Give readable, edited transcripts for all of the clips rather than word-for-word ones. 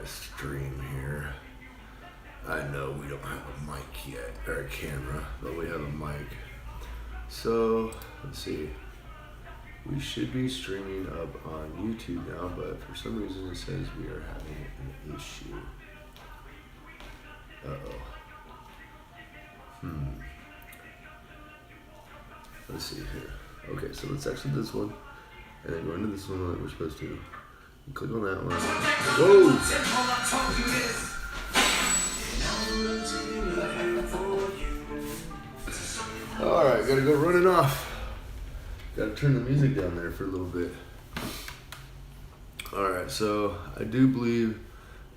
stream here. I know we don't have a mic yet, or a camera, but we have a mic. So, let's see. We should be streaming up on YouTube now, but for some reason it says we are having an issue. Let's see here. Okay, so let's exit this one, and then go into this one that we're supposed to. Click on that one. Whoa! Alright, gotta go running off. Gotta turn the music down there for a little bit. Alright, so I do believe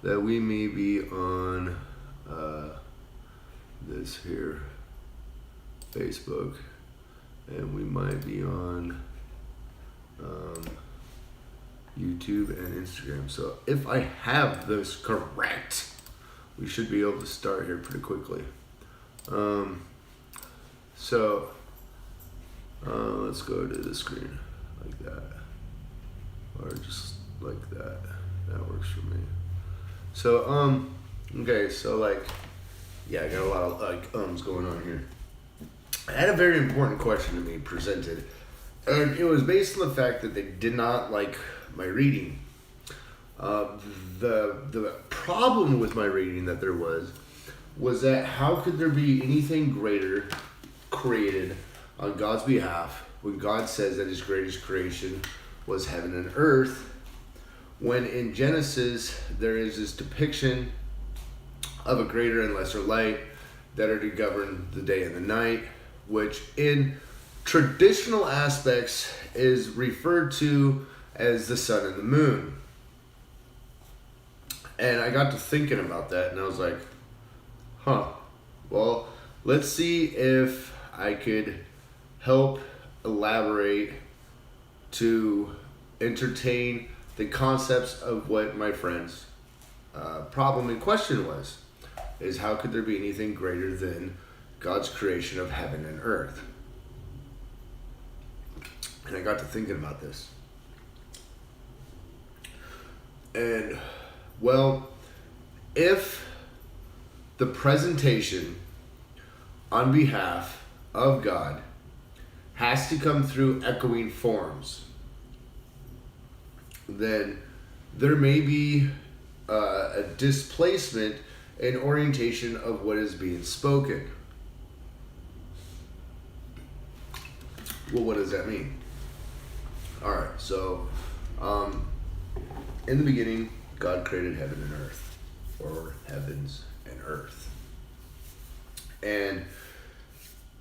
that we may be on this here Facebook, and we might be on YouTube and Instagram. So if I have this correct, we should be able to start here pretty quickly. Let's go to the screen like that, or just like that. That works for me. So okay, so like, yeah, I got a lot of like ums going on here. I had a very important question to me presented, and it was based on the fact that they did not like my reading. The problem with my reading that there was that how could there be anything greater created on God's behalf when God says that his greatest creation was heaven and earth, when in Genesis there is this depiction of a greater and lesser light that are to govern the day and the night, which in traditional aspects is referred to as the sun and the moon. And I got to thinking about that, and I was like, well, let's see if I could help elaborate to entertain the concepts of what my friend's problem in question was, is how could there be anything greater than God's creation of heaven and earth? And I got to thinking about this. And, well, if the presentation on behalf of God has to come through echoing forms, then there may be a displacement in orientation of what is being spoken. Well, what does that mean? Alright, so in the beginning, God created heaven and earth, or heavens and earth. And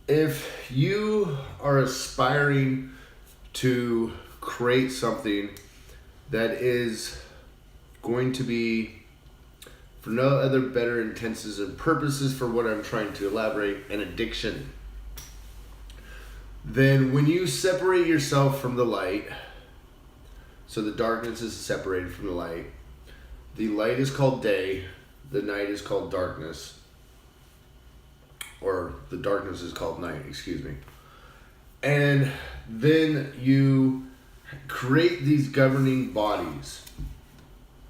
if you are aspiring to create something that is going to be, for no other better intents and purposes for what I'm trying to elaborate, an addiction, then when you separate yourself from the light, so the darkness is separated from the light is called day, the night is called darkness, or the darkness is called night, excuse me. And then you create these governing bodies,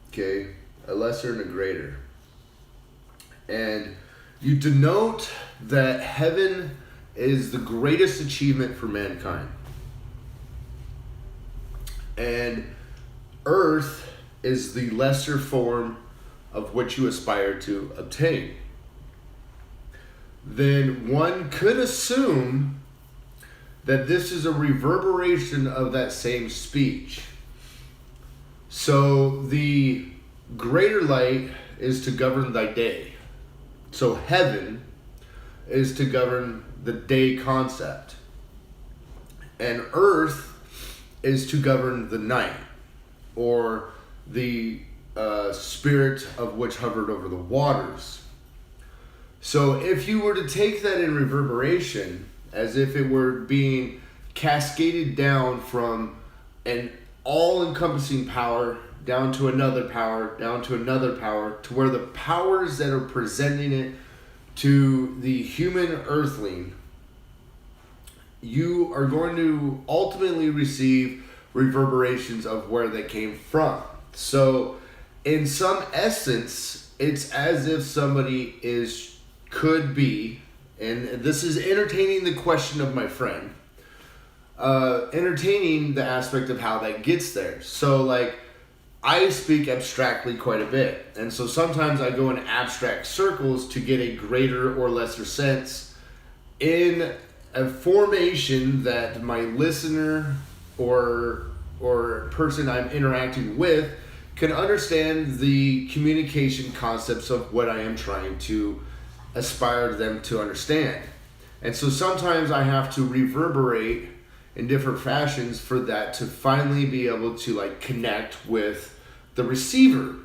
okay, a lesser and a greater. And you denote that heaven is the greatest achievement for mankind, and earth is the lesser form of what you aspire to obtain. Then one could assume that this is a reverberation of that same speech. So the greater light is to govern thy day. So heaven is to govern the day concept. And earth is to govern the night, or the spirit of which hovered over the waters. So if you were to take that in reverberation, as if it were being cascaded down from an all-encompassing power down to another power, down to another power, to where the powers that are presenting it to the human earthling, you are going to ultimately receive reverberations of where they came from. So in some essence, it's as if somebody could be, and this is entertaining the question of my friend, entertaining the aspect of how that gets there. So like, I speak abstractly quite a bit, and so sometimes I go in abstract circles to get a greater or lesser sense in a formation that my listener or person I'm interacting with can understand the communication concepts of what I am trying to aspire them to understand. And so sometimes I have to reverberate in different fashions for that to finally be able to like connect with the receiver.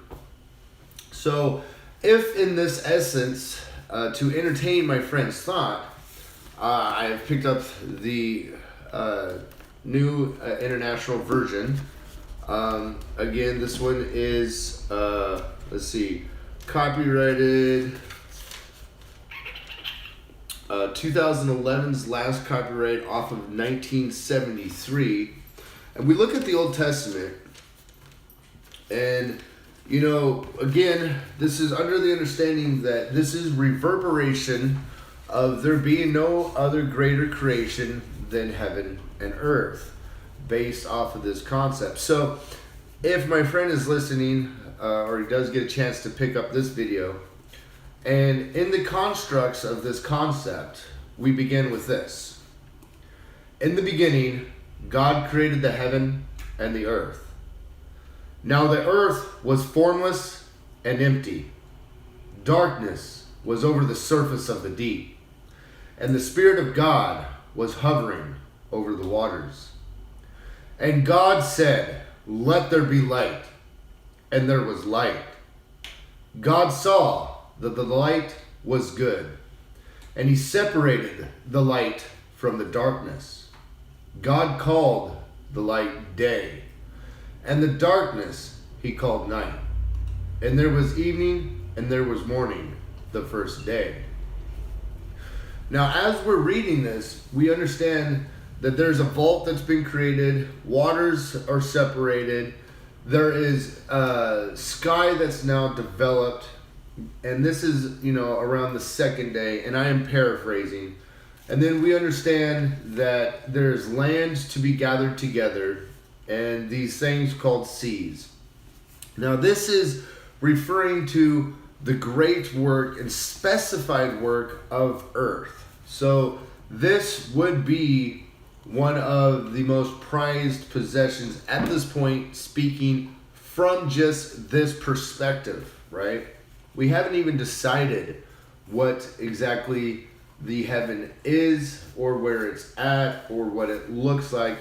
So if in this essence, to entertain my friend's thought, I have picked up the new international version. Again, this one is, let's see, copyrighted 2011's last copyright off of 1973. And we look at the Old Testament, and you know, again, this is under the understanding that this is reverberation of there being no other greater creation than heaven and earth, based off of this concept. So if my friend is listening, or he does get a chance to pick up this video, and in the constructs of this concept, we begin with this. In the beginning, God created the heaven and the earth. Now the earth was formless and empty. Darkness was over the surface of the deep, and the Spirit of God was hovering over the waters. And God said, "Let there be light," and there was light. God saw that the light was good, and he separated the light from the darkness. God called the light day, and the darkness he called night. And there was evening and there was morning the first day. Now, as we're reading this, we understand that there's a vault that's been created, waters are separated, there is a sky that's now developed, and this is, you know, around the second day, and I am paraphrasing. And then we understand that there's land to be gathered together, and these things called seas. Now this is referring to the great work and specified work of earth. So this would be one of the most prized possessions at this point, speaking from just this perspective, right? We haven't even decided what exactly the heaven is, or where it's at, or what it looks like.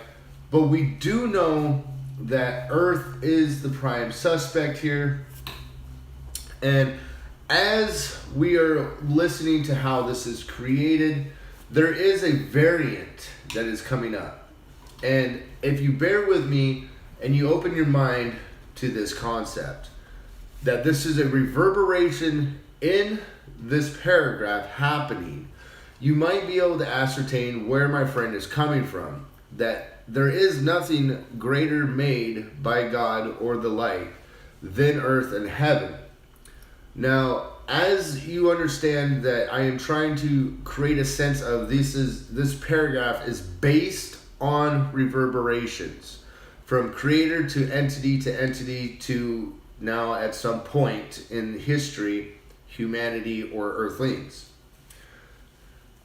But we do know that earth is the prime suspect here. And as we are listening to how this is created, there is a variant that is coming up. And if you bear with me and you open your mind to this concept, that this is a reverberation in this paragraph happening, you might be able to ascertain where my friend is coming from. That there is nothing greater made by God or the light than earth and heaven. Now, as you understand that I am trying to create a sense of this paragraph is based on reverberations from creator to entity to now at some point in history, humanity or earthlings.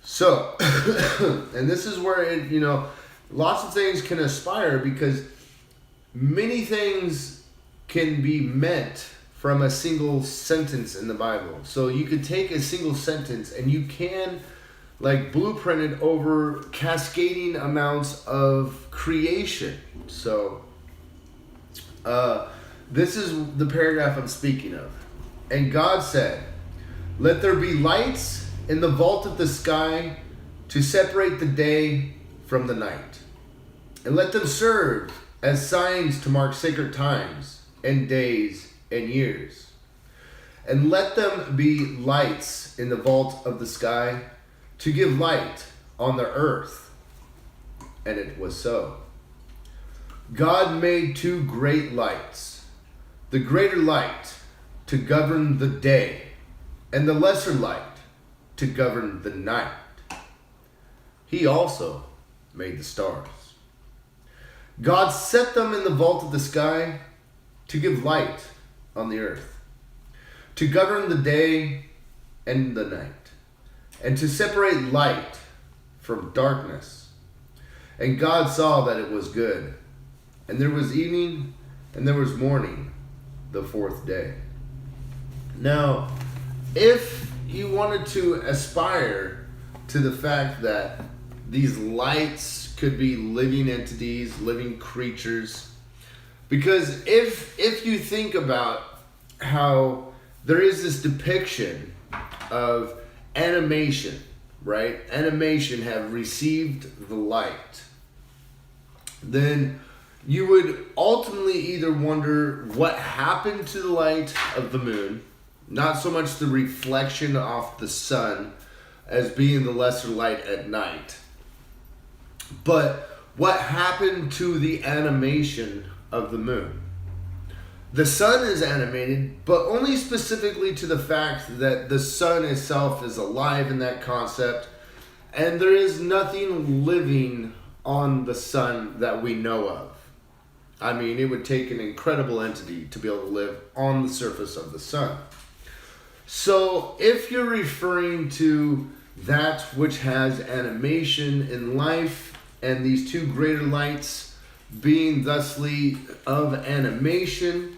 So, and this is where it, you know, lots of things can aspire, because many things can be meant from a single sentence in the Bible. So you could take a single sentence and you can like blueprint it over cascading amounts of creation. So this is the paragraph I'm speaking of. And God said, "Let there be lights in the vault of the sky to separate the day from the night, and let them serve as signs to mark sacred times and days and years. And let them be lights in the vault of the sky to give light on the earth." And it was so. God made two great lights, the greater light to govern the day, and the lesser light to govern the night. He also made the stars. God set them in the vault of the sky to give light on the earth, to govern the day and the night, and to separate light from darkness. And God saw that it was good. And there was evening and there was morning, the fourth day. Now, if you wanted to aspire to the fact that these lights could be living entities, living creatures, because if you think about how there is this depiction of animation, right? Animation have received the light. Then you would ultimately either wonder what happened to the light of the moon, not so much the reflection off the sun as being the lesser light at night, but what happened to the animation of the moon. The sun is animated, but only specifically to the fact that the sun itself is alive in that concept, and there is nothing living on the sun that we know of. I mean, it would take an incredible entity to be able to live on the surface of the sun. So if you're referring to that which has animation in life, and these two greater lights being thusly of animation,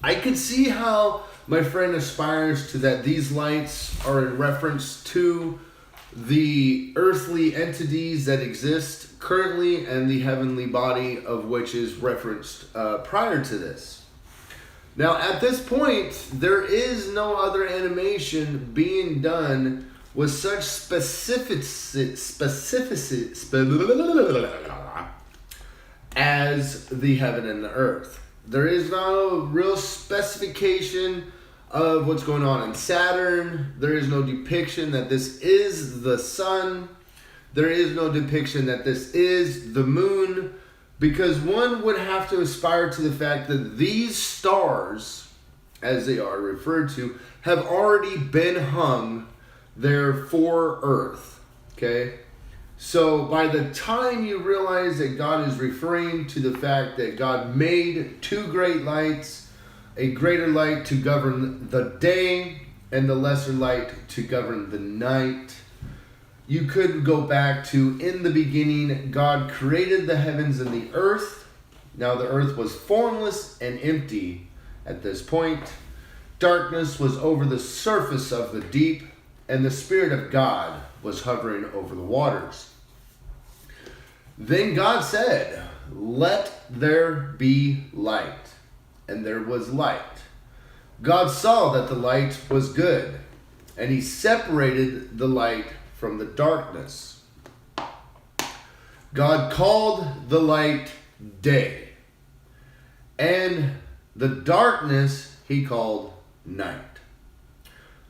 I could see how my friend aspires to that these lights are in reference to the earthly entities that exist currently and the heavenly body of which is referenced prior to this. Now, at this point, there is no other animation being done with such specificity as the heaven and the earth. There is no real specification of what's going on in Saturn. There is no depiction that this is the sun. There is no depiction that this is the moon, because one would have to aspire to the fact that these stars, as they are referred to, have already been hung there for Earth. Okay? So by the time you realize that God is referring to the fact that God made two great lights, a greater light to govern the day and the lesser light to govern the night, you could go back to, in the beginning, God created the heavens and the earth. Now the earth was formless and empty at this point. Darkness was over the surface of the deep, and the Spirit of God was hovering over the waters. Then God said, "Let there be light." And there was light. God saw that the light was good, and he separated the light from the darkness. God called the light day, and the darkness he called night.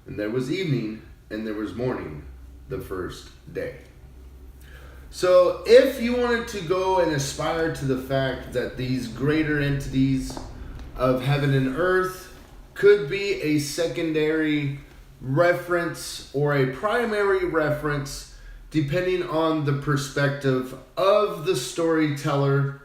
And there was evening and there was morning the first day. So if you wanted to go and aspire to the fact that these greater entities of heaven and earth could be a secondary reference or a primary reference, depending on the perspective of the storyteller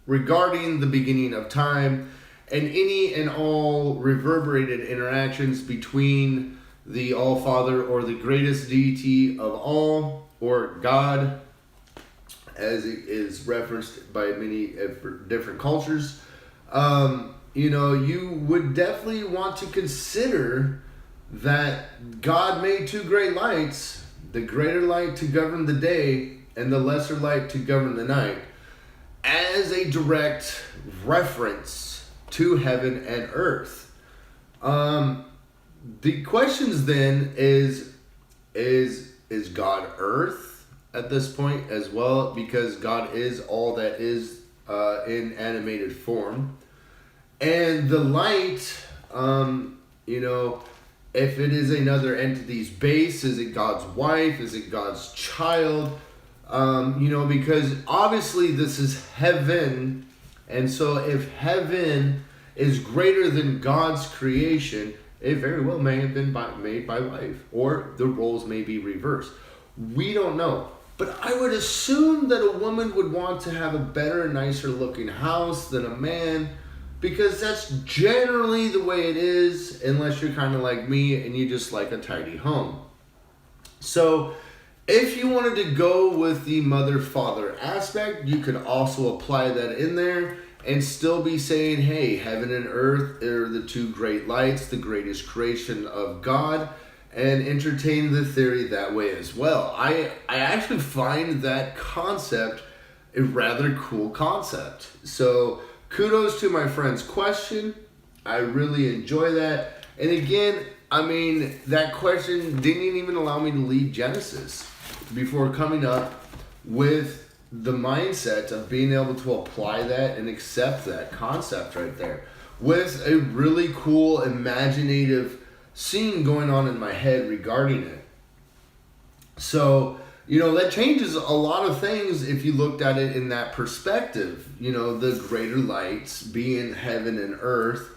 regarding the beginning of time and any and all reverberated interactions between the All-Father or the greatest deity of all, or God, as it is referenced by many different cultures, you would definitely want to consider that God made two great lights, the greater light to govern the day and the lesser light to govern the night, as a direct reference to heaven and earth. The questions then is God earth at this point as well, because God is all that is in animated form. And the light, if it is another entity's base, is it God's wife? Is it God's child? Because obviously this is heaven And so if heaven is greater than God's creation, it very well may have been made by life, or the roles may be reversed. We don't know. But I would assume that a woman would want to have a better, nicer looking house than a man, because that's generally the way it is, unless you're kind of like me and you just like a tidy home. So if you wanted to go with the mother-father aspect, you could also apply that in there and still be saying, hey, heaven and earth are the two great lights, the greatest creation of God, and entertain the theory that way as well. I actually find that concept a rather cool concept. So kudos to my friend's question. I really enjoy that. And again, I mean, that question didn't even allow me to leave Genesis before coming up with the mindset of being able to apply that and accept that concept right there with a really cool imaginative scene going on in my head regarding it. So, that changes a lot of things if you looked at it in that perspective. The greater lights being heaven and earth,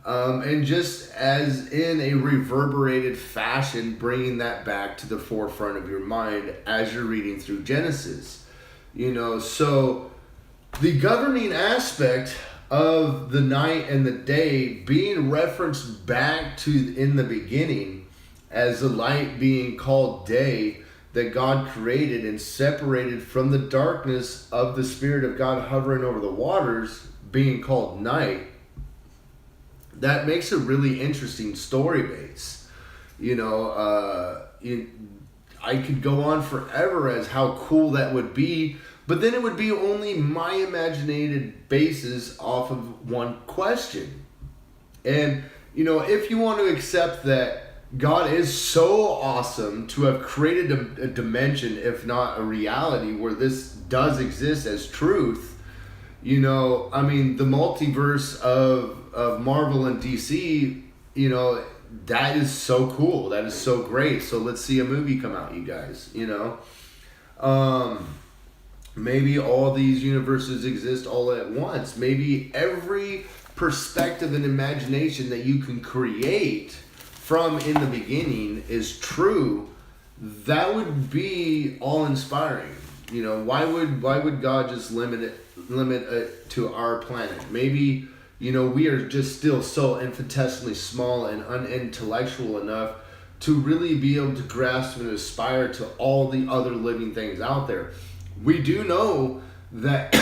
and just as in a reverberated fashion, bringing that back to the forefront of your mind as you're reading through Genesis. So the governing aspect of the night and the day being referenced back to in the beginning as the light being called day that God created and separated from the darkness of the Spirit of God hovering over the waters being called night. That makes a really interesting story base. I could go on forever as how cool that would be, but then it would be only my imaginated basis off of one question. And, if you want to accept that God is so awesome to have created a dimension, if not a reality, where this does exist as truth, the multiverse of Marvel and DC, that is so cool. That is so great. So let's see a movie come out, you guys, maybe all these universes exist all at once. Maybe every perspective and imagination that you can create from in the beginning is true. That would be all inspiring. Why would God just limit it to our planet? Maybe, we are just still so infinitesimally small and unintellectual enough to really be able to grasp and aspire to all the other living things out there. We do know that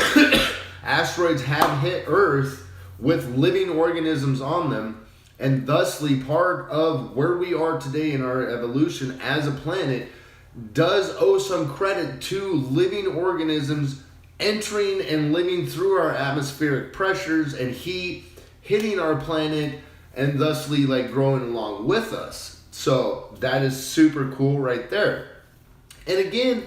asteroids have hit Earth with living organisms on them, and thusly part of where we are today in our evolution as a planet does owe some credit to living organisms entering and living through our atmospheric pressures and heat, hitting our planet, and thusly growing along with us. So that is super cool right there. And again,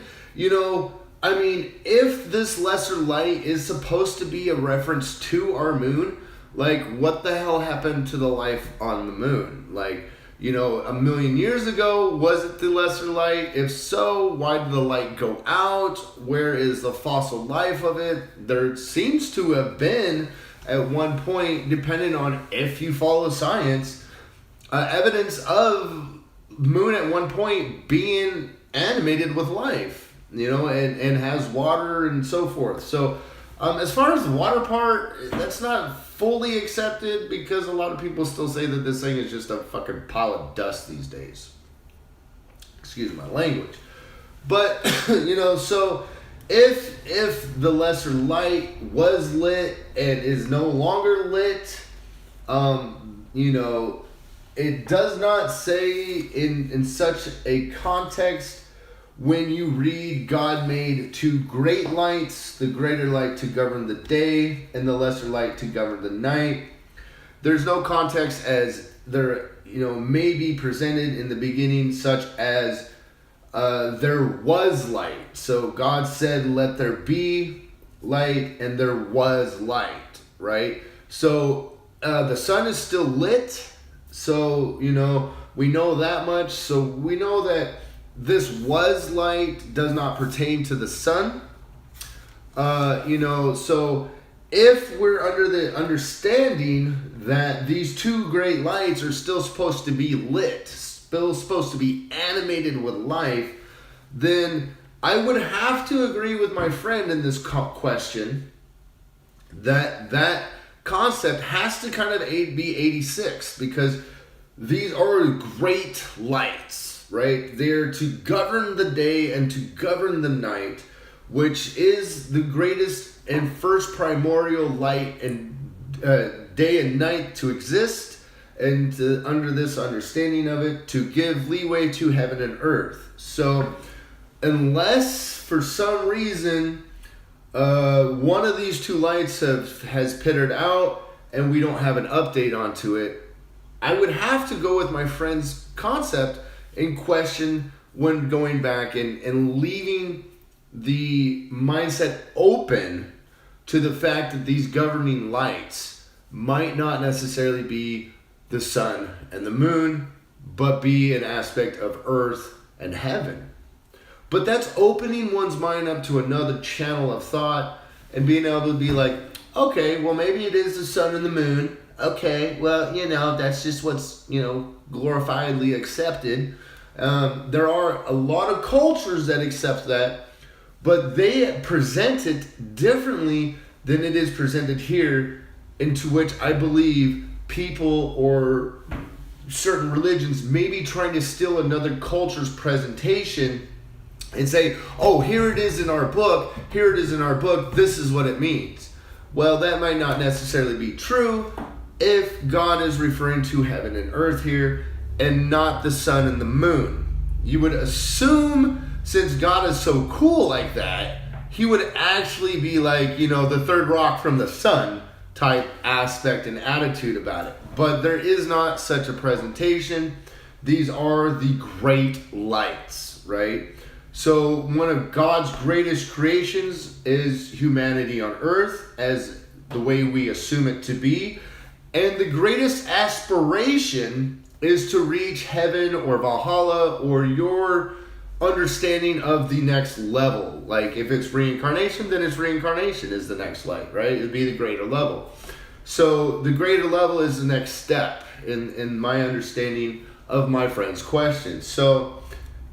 if this lesser light is supposed to be a reference to our moon, what the hell happened to the life on the moon? A million years ago, was it the lesser light? If so, why did the light go out? Where is the fossil life of it? There seems to have been, at one point, depending on if you follow science, evidence of moon at one point being animated with life, and has water and so forth. So as far as the water part, that's not fully accepted because a lot of people still say that this thing is just a fucking pile of dust these days. Excuse my language. But, so if the lesser light was lit and is no longer lit, it does not say in such a context. When you read, God made two great lights, the greater light to govern the day and the lesser light to govern the night. There's no context as there, may be presented in the beginning, such as there was light. So God said, let there be light, and there was light, right? So the sun is still lit. So, we know that much. So we know that this was light does not pertain to the sun. So if we're under the understanding that these two great lights are still supposed to be lit, still supposed to be animated with life, then I would have to agree with my friend in this question that concept has to kind of be 86, because these are great lights, right? They're to govern the day and to govern the night, which is the greatest and first primordial light and day and night to exist, and under this understanding of it, to give leeway to heaven and earth. So unless for some reason one of these two lights has pittered out and we don't have an update onto it, I would have to go with my friend's concept in question when going back and leaving the mindset open to the fact that these governing lights might not necessarily be the sun and the moon, but be an aspect of earth and heaven. But that's opening one's mind up to another channel of thought and being able to be like, okay, well, maybe it is the sun and the moon. Okay, well, that's just what's, glorifiedly accepted. There are a lot of cultures that accept that, but they present it differently than it is presented here, into which I believe people or certain religions may be trying to steal another culture's presentation and say, oh, here it is in our book, this is what it means. Well, that might not necessarily be true if God is referring to heaven and earth here and not the sun and the moon. You would assume, since God is so cool like that, he would actually be like, the third rock from the sun type aspect and attitude about it. But there is not such a presentation. These are the great lights, right? So one of God's greatest creations is humanity on earth, as the way we assume it to be. And the greatest aspiration is to reach heaven or Valhalla or your understanding of the next level. Like if it's reincarnation, then it's reincarnation is the next light, right? It'd be the greater level. So the greater level is the next step in my understanding of my friend's question. So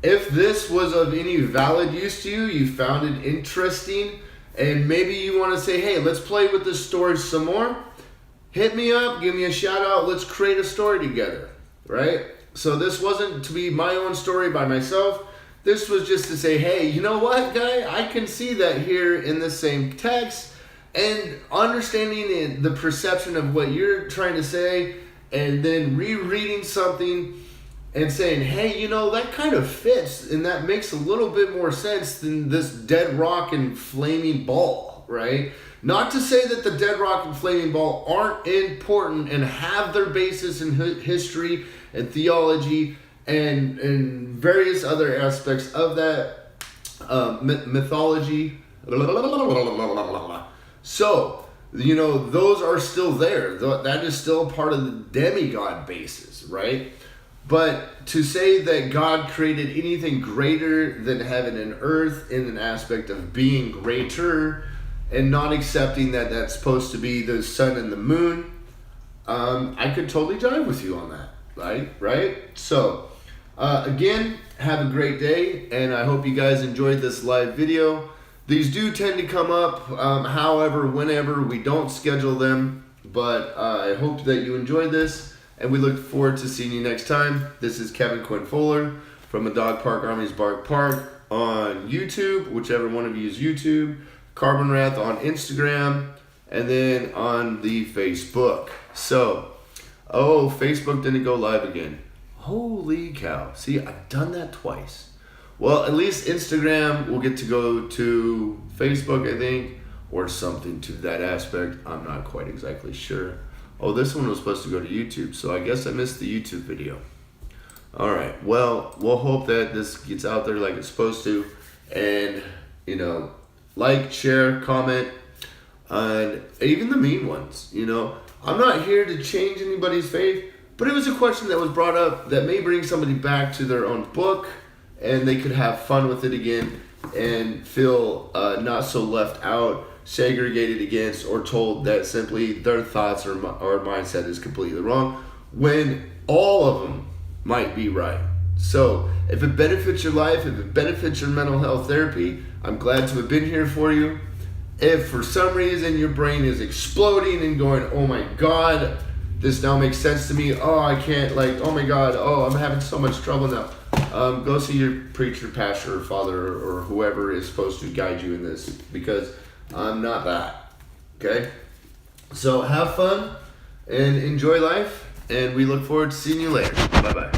if this was of any valid use to you, you found it interesting, and maybe you want to say, hey, let's play with this story some more, hit me up, give me a shout out, let's create a story together, right? So this wasn't to be my own story by myself. This was just to say, hey, you know what, guy? I can see that here in the same text, and understanding the perception of what you're trying to say, and then rereading something and saying, hey, that kind of fits, and that makes a little bit more sense than this dead rock and flaming ball, right? Not to say that the dead rock and flaming ball aren't important and have their basis in history and theology and various other aspects of that mythology. So, those are still there. That is still part of the demigod basis, right? But to say that God created anything greater than heaven and earth in an aspect of being greater and not accepting that that's supposed to be the sun and the moon, I could totally jive with you on that, right? So, again, have a great day, and I hope you guys enjoyed this live video. These do tend to come up, however, whenever. We don't schedule them, but I hope that you enjoyed this, and we look forward to seeing you next time. This is Kevin Quinn Fuller from A Dog Park Army's Bark Park on YouTube, whichever one of you is YouTube, Carbon Wrath on Instagram, and then on the Facebook. So, Facebook didn't go live again. Holy cow. See, I've done that twice. Well, at least Instagram will get to go to Facebook, I think, or something to that aspect. I'm not quite exactly sure. Oh, this one was supposed to go to YouTube, so I guess I missed the YouTube video. All right, well, we'll hope that this gets out there like it's supposed to. And, like, share, comment, and even the mean ones, I'm not here to change anybody's faith, but it was a question that was brought up that may bring somebody back to their own book, and they could have fun with it again and feel not so left out segregated against or told that simply their thoughts or mindset is completely wrong, when all of them might be right. So if it benefits your life, if it benefits your mental health therapy, I'm glad to have been here for you. If for some reason your brain is exploding and going, oh my God, this now makes sense to me. Oh, I can't, oh my God, oh, I'm having so much trouble now. Go see your preacher, pastor, or father, or whoever is supposed to guide you in this, because I'm not that. Okay? So have fun and enjoy life, and we look forward to seeing you later. Bye-bye.